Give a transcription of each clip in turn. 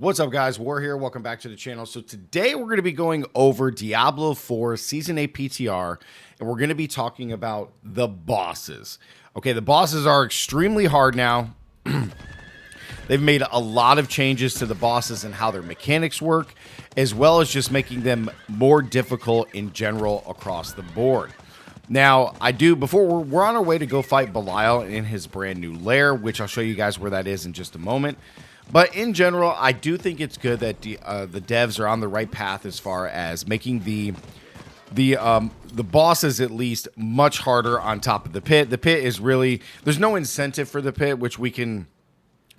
What's up, guys? War here. Welcome back to the channel. So today we're going to be going over Diablo 4 Season 8 PTR, and we're going to be talking about the bosses. Okay, the bosses are extremely hard now. They've made a lot of changes to the bosses and how their mechanics work, as well as just making them more difficult in general across the board. Now, before we're on our way to go fight Belial in his brand new lair, which I'll show you guys where that is in just a moment. But in general, I do think it's good that the devs are on the right path as far as making the bosses at least much harder on top of the pit. The pit is really, there's no incentive for the pit, which we can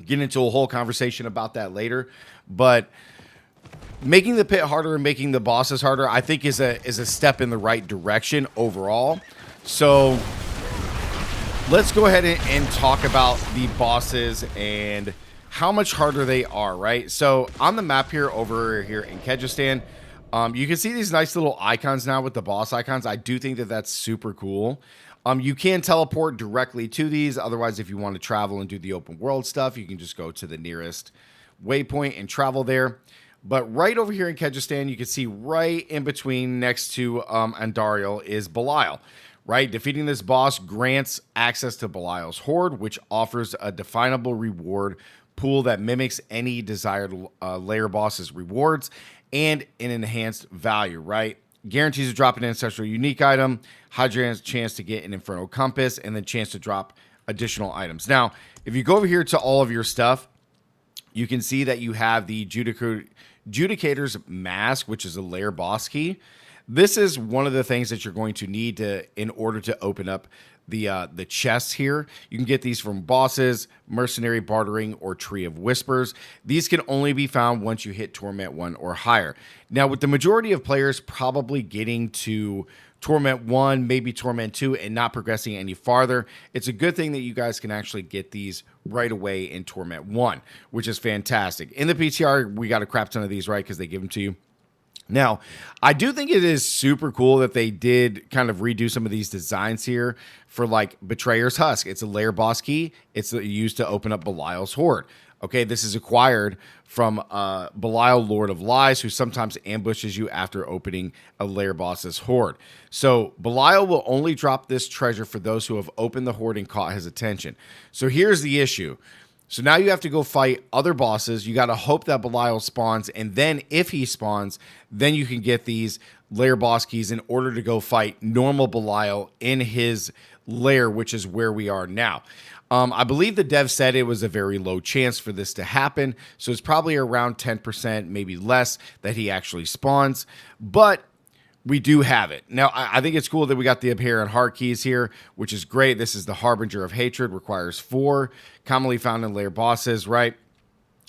get into a whole conversation about that later. But making the pit harder and making the bosses harder, I think is a step in the right direction overall. So let's go ahead and talk about the bosses and how much harder they are, right? So on the map here, over here in Kyrgyzstan, you can see these nice little icons now with the boss icons. I do think that that's super cool. You can teleport directly to these. Otherwise, if you want to travel and do the open world stuff, you can just go to the nearest waypoint and travel there. But right over here in Kyrgyzstan, you can see right in between next to Andariel is Belial. Right, defeating this boss grants access to Belial's horde, which offers a definable reward pool that mimics any desired layer boss's rewards and an enhanced value, right? Guarantees to drop an ancestral unique item, high chance to get an infernal compass, and then chance to drop additional items. Now, if you go over here to all of your stuff, you can see that you have the Judicator's Mask, which is a layer boss key. This is one of the things that you're going to need in order to open up the chests here. You can get these from bosses, mercenary bartering, or tree of whispers. These can only be found once you hit Torment 1 or higher. Now, with the majority of players probably getting to Torment 1, maybe Torment 2, and not progressing any farther, it's a good thing that you guys can actually get these right away in Torment 1, which is fantastic. In the PTR, we got a crap ton of these, right, because they give them to you. Now, I do think it is super cool that they did kind of redo some of these designs here for like Betrayer's Husk. It's a layer boss key. It's used to open up Belial's horde. Okay, this is acquired from Belial, Lord of Lies, who sometimes ambushes you after opening a layer boss's horde. So Belial will only drop this treasure for those who have opened the horde and caught his attention. So here's the issue. So now you have to go fight other bosses. You got to hope that Belial spawns, and then if he spawns, then you can get these lair boss keys in order to go fight normal Belial in his lair, which is where we are now. I believe the dev said it was a very low chance for this to happen, so it's probably around 10%, maybe less, that he actually spawns, but we do have it. Now, I think it's cool that we got the Apparent Heart keys here, which is great. This is the Harbinger of Hatred, requires 4, commonly found in layer bosses, right?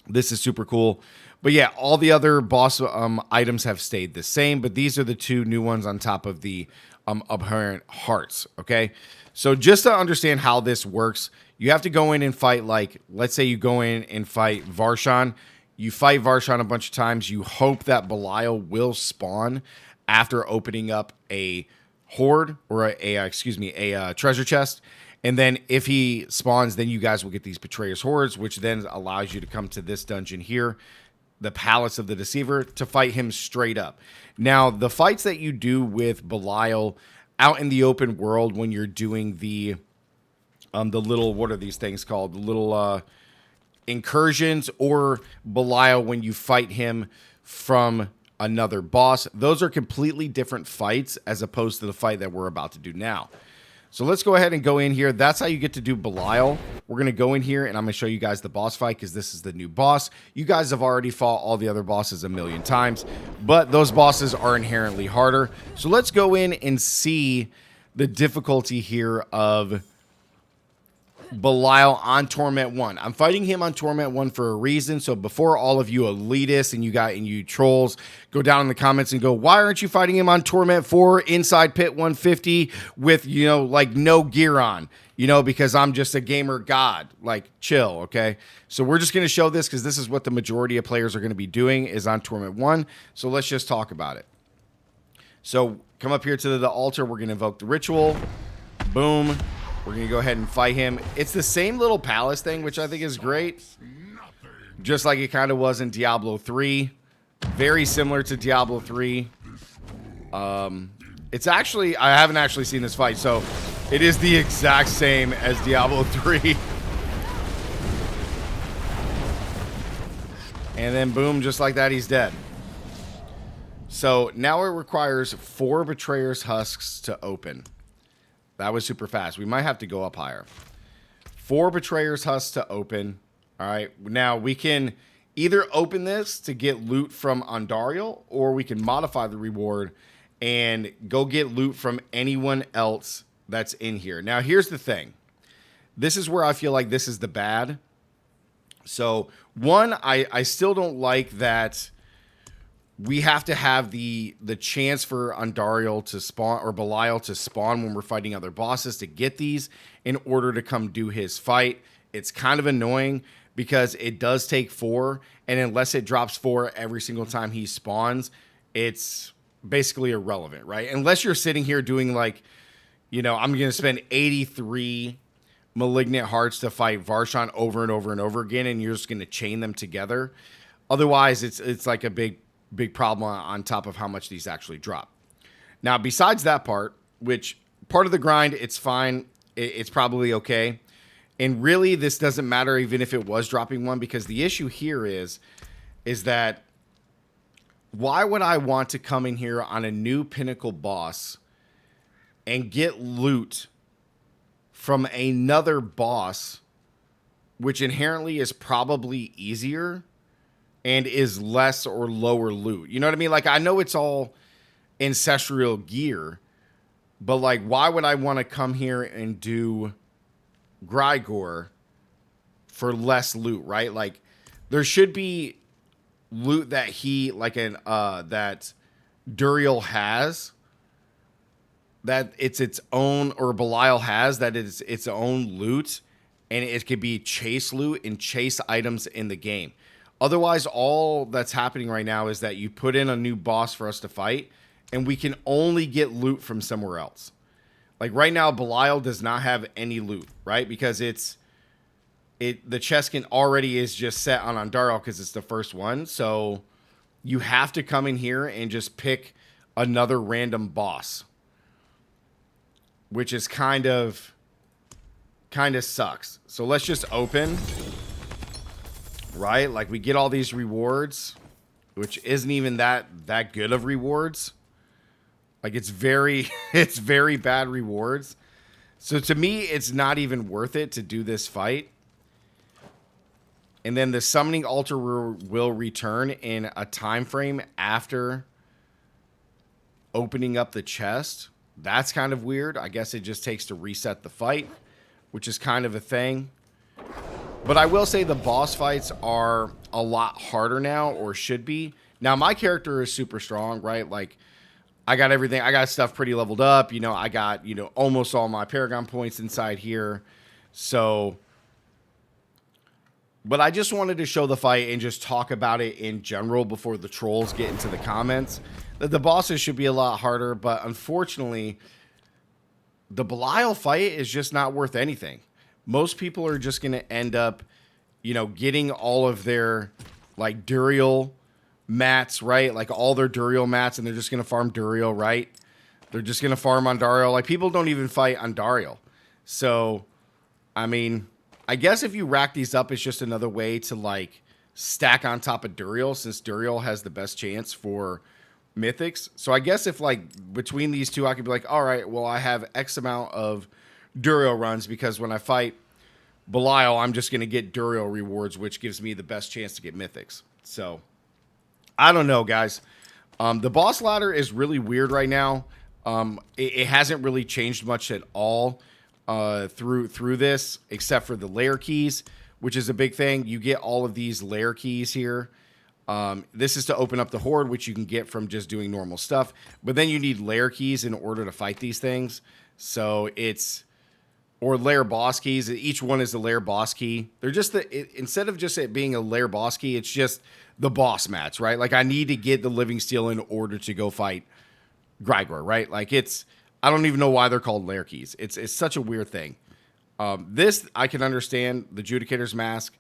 This is super cool. But yeah, all the other boss items have stayed the same, but these are the 2 new ones on top of the Apparent Hearts, okay? So just to understand how this works, you have to go in and fight, like, let's say you go in and fight Varshan. You fight Varshan a bunch of times. You hope that Belial will spawn after opening up a horde or a treasure chest. And then if he spawns, then you guys will get these Betrayer's Hordes, which then allows you to come to this dungeon here, the Palace of the Deceiver, to fight him straight up. Now, the fights that you do with Belial out in the open world when you're doing the little, what are these things called? The little incursions, or Belial when you fight him from another boss, those are completely different fights as opposed to the fight that we're about to do now. So let's go ahead and go in here. That's how you get to do Belial. We're going to go in here and I'm going to show you guys the boss fight because this is the new boss. You guys have already fought all the other bosses a million times, but those bosses are inherently harder. So let's go in and see the difficulty here of Belial on Torment 1. I'm fighting him on Torment 1 for a reason. So before all of you elitists and you trolls go down in the comments and go, why aren't you fighting him on Torment 4 inside pit 150 with, like no gear on? Because I'm just a gamer god. Like, chill, okay? So we're just going to show this because this is what the majority of players are going to be doing is on Torment 1. So let's just talk about it. So come up here to the altar. We're going to invoke the ritual. Boom. We're going to go ahead and fight him. It's the same little palace thing, which I think is great. just like it kind of was in Diablo 3. Very similar to Diablo 3. It's actually, I haven't actually seen this fight, so it is the exact same as Diablo 3. And then boom, just like that, he's dead. So now it requires 4 Betrayer's Husks to open. That was super fast. We might have to go up higher. 4 Betrayer's Husks to open. All right. Now we can either open this to get loot from Andariel, or we can modify the reward and go get loot from anyone else that's in here. Now, here's the thing. This is where I feel like this is the bad. So, one, I still don't like that we have to have the chance for Andariel to spawn, or Belial to spawn when we're fighting other bosses to get these in order to come do his fight. It's kind of annoying because it does take 4, and unless it drops 4 every single time he spawns, it's basically irrelevant, right? Unless you're sitting here doing like, you know, I'm going to spend 83 malignant hearts to fight Varshan over and over and over again, and you're just going to chain them together. Otherwise, it's like a big problem on top of how much these actually drop. Now, besides that part, which part of the grind, it's fine. It's probably okay. And really, this doesn't matter even if it was dropping 1, because the issue here is that why would I want to come in here on a new pinnacle boss and get loot from another boss, which inherently is probably easier and is less or lower loot? You know what I mean? Like, I know it's all ancestral gear, but like, why would I want to come here and do Grigor for less loot, right? Like, there should be loot that he, like, that Duriel has, that it's its own, or Belial has, that it's its own loot, and it could be chase loot and chase items in the game. Otherwise, all that's happening right now is that you put in a new boss for us to fight, and we can only get loot from somewhere else. Like right now, Belial does not have any loot, right? Because the chest can already is just set on Andariel because it's the first one. So you have to come in here and just pick another random boss, which is kind of sucks. So let's just open, right? Like, we get all these rewards, which isn't even that good of rewards. Like, it's very bad rewards. So to me, it's not even worth it to do this fight. And then the summoning altar will return in a time frame after opening up the chest. That's kind of weird. I guess it just takes to reset the fight, which is kind of a thing. But I will say the boss fights are a lot harder now, or should be. Now, my character is super strong, right? Like, I got everything. I got stuff pretty leveled up. You know, I got, you know, almost all my Paragon points inside here. So, but I just wanted to show the fight and just talk about it in general before the trolls get into the comments. That the bosses should be a lot harder, but unfortunately, the Belial fight is just not worth anything. Most people are just going to end up, you know, getting all of their, like, Duriel mats, right? Like, all their Duriel mats, and they're just going to farm Duriel, right? They're just going to farm Andariel. Like, people don't even fight Andariel. So, I mean, I guess if you rack these up, it's just another way to, like, stack on top of Duriel, since Duriel has the best chance for mythics. So I guess if, like, between these two, I could be like, all right, well, I have X amount of Duriel runs, because when I fight Belial, I'm just going to get Duriel rewards, which gives me the best chance to get mythics. So, I don't know, guys. The boss ladder is really weird right now. It hasn't really changed much at all through this, except for the layer keys, which is a big thing. You get all of these layer keys here. This is to open up the horde, which you can get from just doing normal stuff. But then you need layer keys in order to fight these things. So or layer boss keys. Each one is a layer boss key. They're just instead of just it being a layer boss key, it's just the boss mats, right? Like, I need to get the living steel in order to go fight Grigor, right? Like, I don't even know why they're called layer keys. It's such a weird thing. This, I can understand, the Judicator's Mask.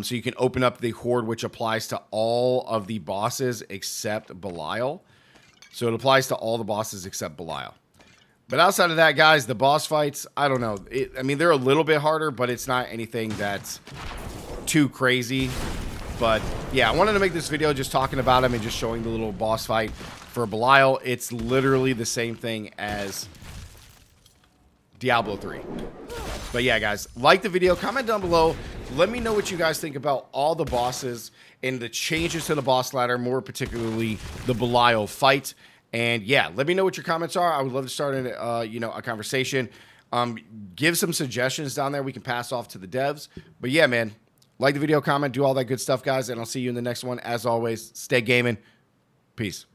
So you can open up the horde, which applies to all of the bosses except Belial. So it applies to all the bosses except Belial. But outside of that, guys, the boss fights, I don't know. I mean, they're a little bit harder, but it's not anything that's too crazy. But yeah, I wanted to make this video just talking about them and just showing the little boss fight for Belial. It's literally the same thing as Diablo 3. But yeah, guys, like the video, comment down below. Let me know what you guys think about all the bosses and the changes to the boss ladder, more particularly the Belial fight. And yeah, let me know what your comments are. I would love to start a conversation. Give some suggestions down there we can pass off to the devs. But yeah, man, like the video, comment, do all that good stuff, guys, and I'll see you in the next one. As always, stay gaming. Peace.